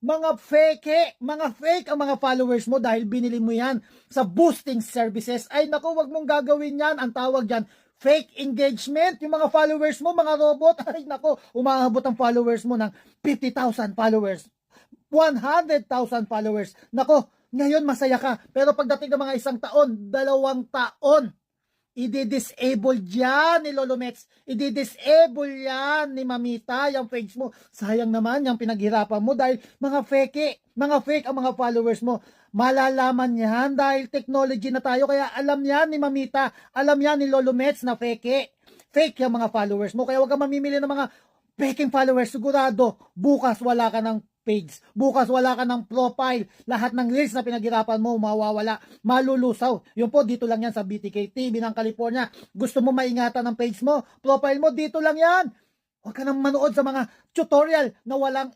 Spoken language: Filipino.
mga fake ang mga followers mo dahil binili mo yan sa boosting services. Ay naku, wag mong gagawin yan. Ang tawag dyan, fake engagement. Yung mga followers mo, mga robot, ay naku, umaabot ang followers mo ng 50,000 followers, 100,000 followers. Nako, ngayon masaya ka. Pero pagdating ng mga 1 taon, 2 taon, i-disable yan ni Lolo Mets. I-disable yan ni Mamita, yung page mo. Sayang naman yung pinaghirapan mo dahil mga fake ang mga followers mo. Malalaman yan dahil technology na tayo. Kaya alam yan ni Mamita, alam yan ni Lolo Mets na fake yung mga followers mo. Kaya huwag kang mamimili ng mga faking followers. Sigurado, bukas wala ka ng page. Bukas wala ka ng profile. Lahat ng reels na pinaghirapan mo, mawawala, malulusaw. Yun po, dito lang yan sa BTK TV ng California. Gusto mo maingatan ng page mo, profile mo, dito lang yan. Huwag ka nang manood sa mga tutorial na walang